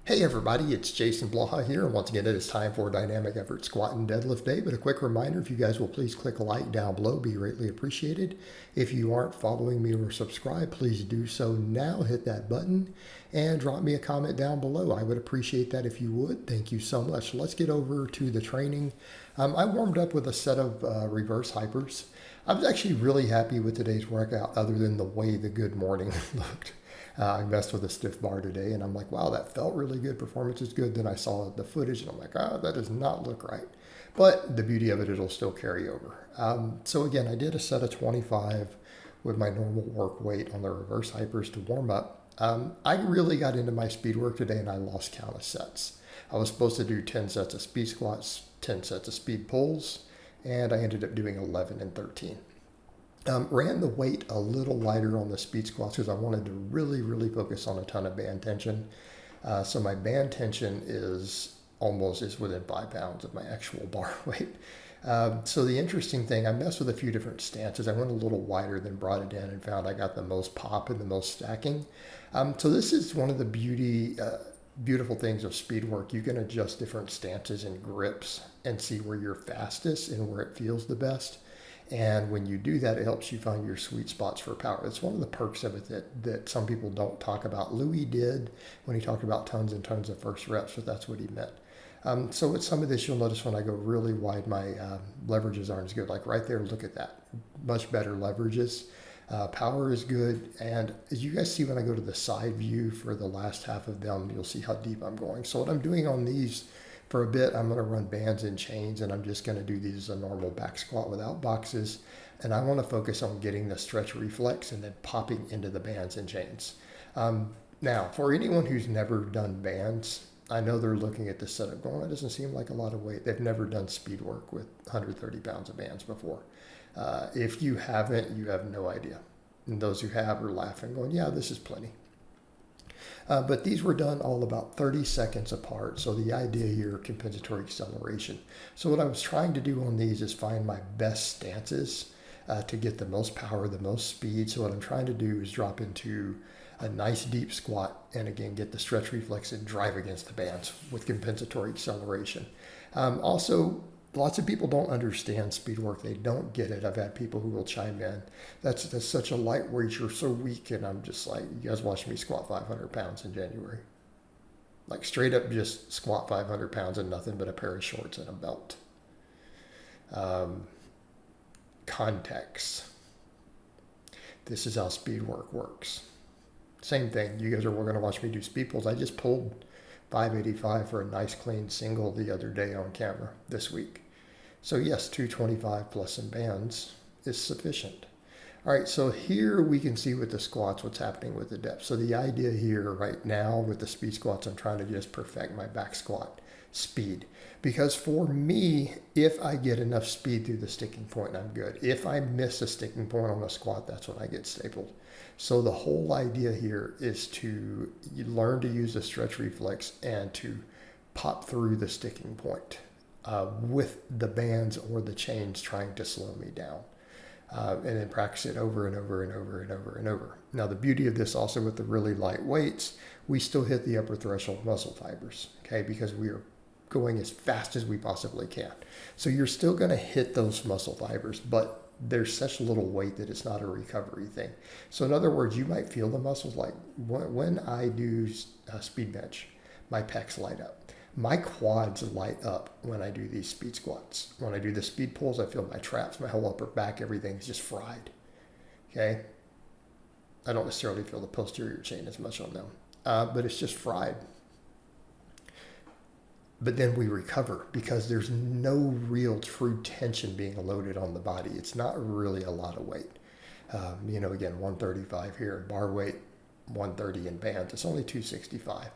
Hey everybody, it's Jason Blaha here, and once again it is time for Dynamic Effort Squat and Deadlift Day. But a quick reminder, if you guys will please click like down below, be greatly appreciated. If you aren't following me or subscribed, please do so now. Hit that button and drop me a comment down below. I would appreciate that if you would. Thank you so much. Let's get over to the training. I warmed up with a set of reverse hypers. I was actually really happy with today's workout other than the way the good morning looked. I messed with a stiff bar today, and I'm like, wow, that felt really good. Performance is good. Then I saw the footage, and I'm like, that does not look right. But the beauty of it, it'll still carry over. So again, I did a set of 25 with my normal work weight on the reverse hypers to warm up. I really got into my speed work today, and I lost count of sets. I was supposed to do 10 sets of speed squats, 10 sets of speed pulls, and I ended up doing 11 and 13. Ran the weight a little lighter on the speed squats because I wanted to really focus on a ton of band tension. So my band tension is within 5 pounds of my actual bar weight. So the interesting thing, I messed with a few different stances. I went a little wider, then brought it in and found I got the most pop and the most stacking. So this is one of the beautiful things of speed work. You can adjust different stances and grips and see where you're fastest and where it feels the best. And when you do that, it helps you find your sweet spots for power. It's one of the perks of it that some people don't talk about. Louis did when he talked about tons and tons of first reps, but that's what he meant. So with some of this, you'll notice when I go really wide, my leverages aren't as good. Like right there, look at that. Much better leverages. Power is good. And as you guys see when I go to the side view for the last half of them, you'll see how deep I'm going. So what I'm doing on these for a bit, I'm going to run bands and chains, and I'm just going to do these as a normal back squat without boxes. And I want to focus on getting the stretch reflex and then popping into the bands and chains. Now, for anyone who's never done bands, I know they're looking at this setup going, it doesn't seem like a lot of weight. They've never done speed work with 130 pounds of bands before. If you haven't, you have no idea. And those who have are laughing, going, yeah, this is plenty. But these were done all about 30 seconds apart. So the idea here, compensatory acceleration. So what I was trying to do on these is find my best stances to get the most power, the most speed. So what I'm trying to do is drop into a nice deep squat and again, get the stretch reflex and drive against the bands with compensatory acceleration. Also, lots of people don't understand speed work. They don't get it. I've had people who will chime in. That's such a light weight. You're so weak. And I'm just like, you guys watched me squat 500 pounds in January. Like straight up just squat 500 pounds and nothing but a pair of shorts and a belt. Context. This is how speed work works. Same thing. You guys are going to watch me do speed pulls. I just pulled 585 for a nice clean single the other day on camera this week. So yes, 225 plus some bands is sufficient. All right, so here we can see with the squats what's happening with the depth. So the idea here right now with the speed squats, I'm trying to just perfect my back squat speed. Because for me, if I get enough speed through the sticking point, I'm good. If I miss a sticking point on a squat, that's when I get stapled. So the whole idea here is to learn to use the stretch reflex and to pop through the sticking point with the bands or the chains trying to slow me down. And then practice it over and over and over and over and over. Now, the beauty of this also with the really light weights, we still hit the upper threshold muscle fibers, okay, because we are going as fast as we possibly can. So you're still going to hit those muscle fibers, but there's such little weight that it's not a recovery thing. So in other words, you might feel the muscles like when I do speed bench, my pecs light up. My quads light up when I do these speed squats. When I do the speed pulls, I feel my traps, my whole upper back, everything's just fried. Okay? I don't necessarily feel the posterior chain as much on them, but it's just fried. But then we recover because there's no real true tension being loaded on the body. It's not really a lot of weight. Again, 135 here, bar weight, 130 in bands. It's only 265.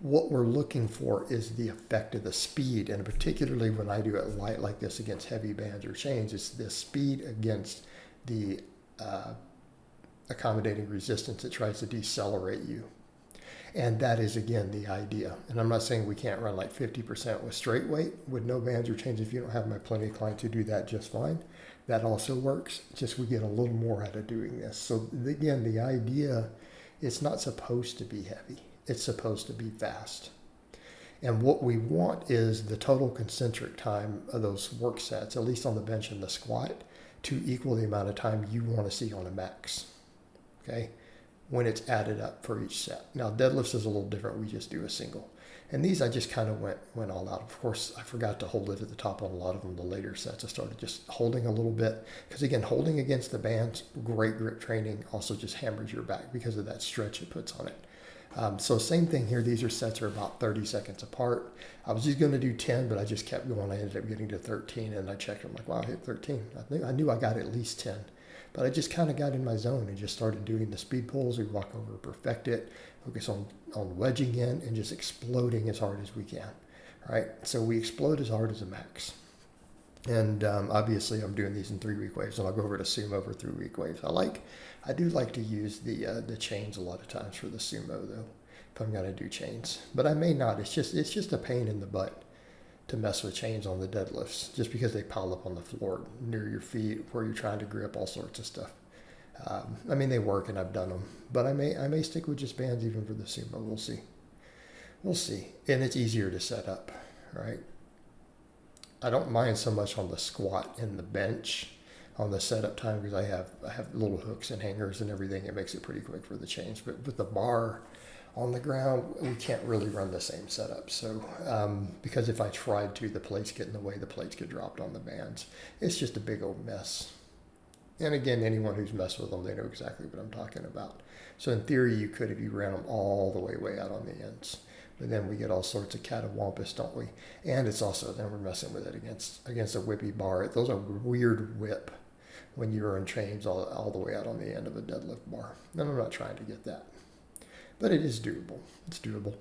What we're looking for is the effect of the speed, and particularly when I do it light like this against heavy bands or chains, it's the speed against the accommodating resistance that tries to decelerate you. And that is, again, the idea. And I'm not saying we can't run like 50% with straight weight with no bands or chains. If you don't have my plenty of clients who do that just fine, that also works. Just we get a little more out of doing this. So again, the idea, it's not supposed to be heavy. It's supposed to be fast. And what we want is the total concentric time of those work sets, at least on the bench and the squat, to equal the amount of time you want to see on a max, okay, when it's added up for each set. Now, deadlifts is a little different. We just do a single. And these I just kind of went all out. Of course, I forgot to hold it at the top on a lot of them. The later sets, I started just holding a little bit. Because again, holding against the bands, great grip training, also just hammers your back because of that stretch it puts on it. So same thing here. These sets are about 30 seconds apart. I was just going to do 10, but I just kept going. I ended up getting to 13, and I checked. I'm like, wow, I hit 13. I knew I got at least 10. But I just kind of got in my zone and just started doing the speed pulls. We walk over, perfect it, focus on wedging in and just exploding as hard as we can, right? So we explode as hard as a max. And obviously I'm doing these in 3-week waves, and I'll go over to sumo for 3-week waves. I do like to use the chains a lot of times for the sumo though, if I'm gonna do chains. But I may not. It's just a pain in the butt to mess with chains on the deadlifts, just because they pile up on the floor near your feet where you're trying to grip, all sorts of stuff. I mean, they work and I've done them, but I may stick with just bands even for the sumo. We'll see. And it's easier to set up, right? I don't mind so much on the squat and the bench on the setup time, because I have little hooks and hangers and everything. It makes it pretty quick for the chains. But with the bar on the ground, we can't really run the same setup. So because if I tried to, the plates get in the way, the plates get dropped on the bands. It's just a big old mess. And again, anyone who's messed with them, they know exactly what I'm talking about. So in theory, you could if you ran them all the way out on the ends. But then we get all sorts of catawampus, don't we? And it's also, then we're messing with it against a whippy bar. Those are weird whip when you're in chains all the way out on the end of a deadlift bar. And I'm not trying to get that. But it is doable. It's doable.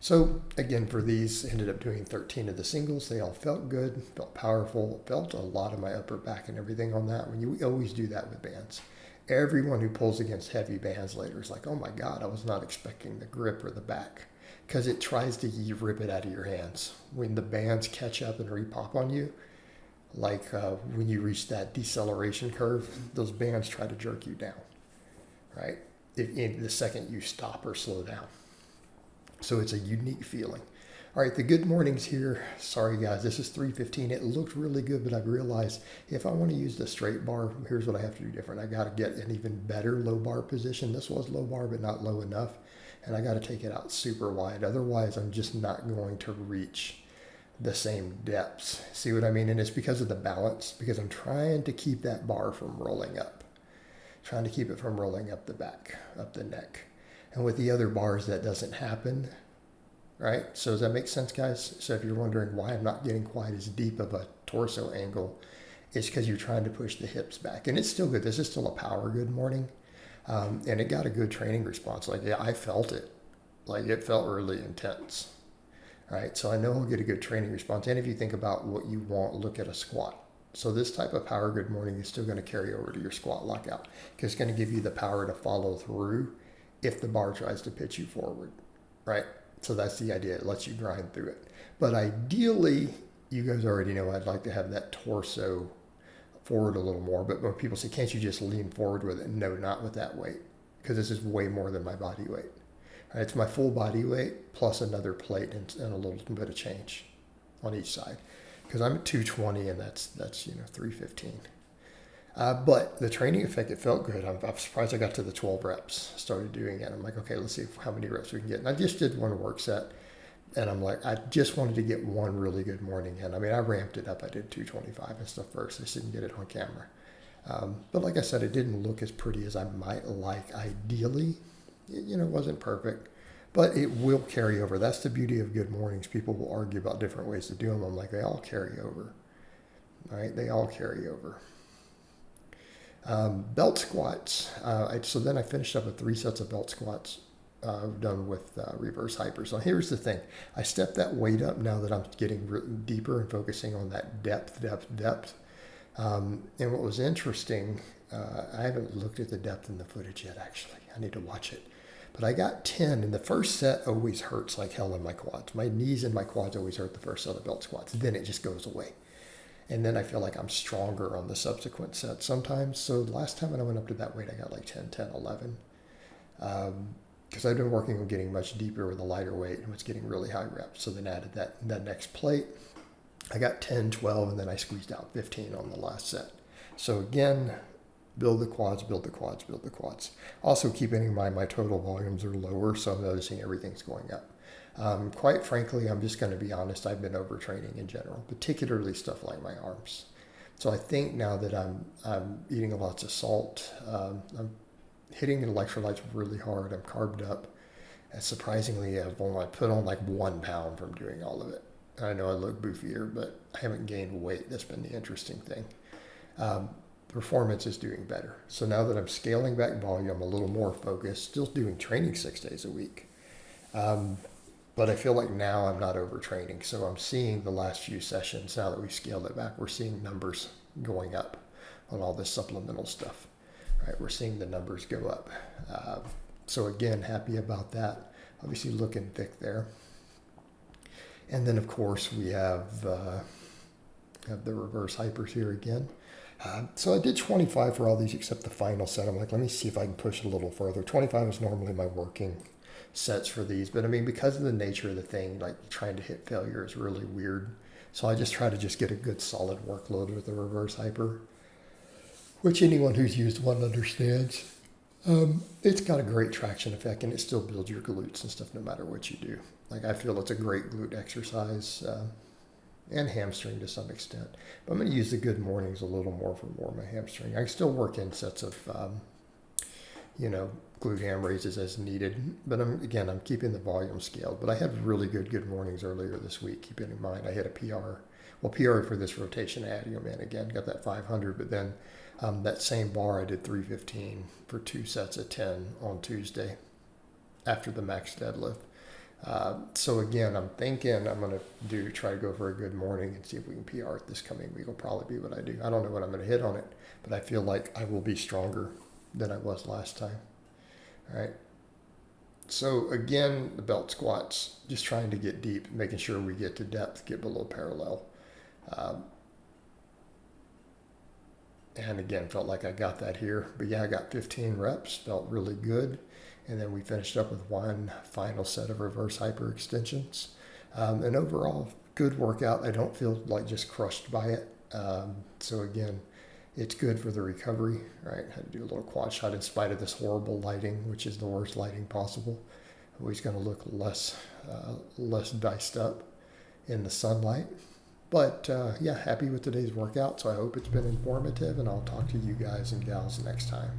So again, for these, ended up doing 13 of the singles. They all felt good, felt powerful, felt a lot of my upper back and everything on that. You always do that with bands. Everyone who pulls against heavy bands later is like, oh my God, I was not expecting the grip or the back. Because it tries to rip it out of your hands. When the bands catch up and repop on you, like when you reach that deceleration curve, those bands try to jerk you down, right? The second you stop or slow down. So it's a unique feeling. All right, the good mornings here. Sorry guys, this is 315. It looked really good, but I've realized if I want to use the straight bar, here's what I have to do different. I got to get an even better low bar position. This was low bar, but not low enough. And I got to take it out super wide. Otherwise, I'm just not going to reach the same depths. See what I mean? And it's because of the balance, because I'm trying to keep that bar from rolling up. Trying to keep it from rolling up the back, up the neck. And with the other bars, that doesn't happen, right? So does that make sense, guys? So if you're wondering why I'm not getting quite as deep of a torso angle, it's because you're trying to push the hips back. And it's still good. This is still a power good morning. And it got a good training response. Like, yeah, I felt it. Like, it felt really intense, right? So I know I'll get a good training response. And if you think about what you want, look at a squat. So this type of power good morning is still going to carry over to your squat lockout, because it's going to give you the power to follow through if the bar tries to pitch you forward, right? So that's the idea. It lets you grind through it. But ideally, you guys already know I'd like to have that torso forward a little more. But when people say, can't you just lean forward with it? No, not with that weight, because this is way more than my body weight. Right, it's my full body weight plus another plate and a little bit of change on each side, because I'm at 220 and that's 315. But the training effect, it felt good. I'm surprised I got to the 12 reps. Started doing it. I'm like, okay, let's see how many reps we can get. And I just did one work set. And I'm like, I just wanted to get one really good morning in. I mean, I ramped it up. I did 225 and stuff first. I just didn't get it on camera. But like I said, it didn't look as pretty as I might like ideally. It wasn't perfect. But it will carry over. That's the beauty of good mornings. People will argue about different ways to do them. I'm like, they all carry over. All right? They all carry over. Belt squats. So then I finished up with 3 sets of belt squats. Done with reverse hyper. So here's the thing. I stepped that weight up now that I'm getting deeper and focusing on that depth. And what was interesting, I haven't looked at the depth in the footage yet, actually. I need to watch it. But I got 10, and the first set always hurts like hell in my quads. My knees and my quads always hurt the first set of belt squats. Then it just goes away. And then I feel like I'm stronger on the subsequent sets sometimes. So last time when I went up to that weight, I got like 10, 11. because I've been working on getting much deeper with a lighter weight and was getting really high reps. So then added that next plate. I got 10, 12, and then I squeezed out 15 on the last set. So again, build the quads, build the quads, build the quads. Also keeping in mind my total volumes are lower, so I'm noticing everything's going up. Quite frankly, I'm just going to be honest, I've been overtraining in general, particularly stuff like my arms. So I think now that I'm eating lots of salt, I'm hitting the electrolytes really hard, I'm carbed up, and surprisingly I've only put on like 1 pound from doing all of it. I know I look boofier, but I haven't gained weight. That's been the interesting thing. Performance is doing better. So now that I'm scaling back volume, I'm a little more focused, still doing training 6 days a week. But I feel like now I'm not overtraining. So I'm seeing the last few sessions, now that we've scaled it back, we're seeing numbers going up on all this supplemental stuff. Right? We're seeing the numbers go up. So again, happy about that. Obviously looking thick there. And then, of course, we have the reverse hypers here again. So I did 25 for all these except the final set. I'm like, let me see if I can push it a little further. 25 is normally my working sets for these. But, I mean, because of the nature of the thing, like trying to hit failure is really weird. So I just try to just get a good solid workload with the reverse hyper, which anyone who's used one understands. It's got a great traction effect, and it still builds your glutes and stuff no matter what you do. Like, I feel it's a great glute exercise and hamstring to some extent. But I'm going to use the good mornings a little more for more of my hamstring. I still work in sets of, glute ham raises as needed. But I'm keeping the volume scaled. But I had really good mornings earlier this week. Keeping in mind, I hit a PR. Well, PR for this rotation, adding them in again. Got that 500, but then that same bar, I did 315 for 2 sets of 10 on Tuesday after the max deadlift. So again, I'm thinking I'm going to try to go for a good morning and see if we can PR it this coming week. Will probably be what I do. I don't know what I'm going to hit on it, but I feel like I will be stronger than I was last time. All right. So again, the belt squats, just trying to get deep, making sure we get to depth, get below parallel. And again, felt like I got that here. But yeah, I got 15 reps, felt really good. And then we finished up with 1 final set of reverse hyper extensions. And overall, good workout. I don't feel like just crushed by it. So again, it's good for the recovery, right? Had to do a little quad shot in spite of this horrible lighting, which is the worst lighting possible. Always going to look less diced up in the sunlight. But yeah, happy with today's workout. So I hope it's been informative, and I'll talk to you guys and gals next time.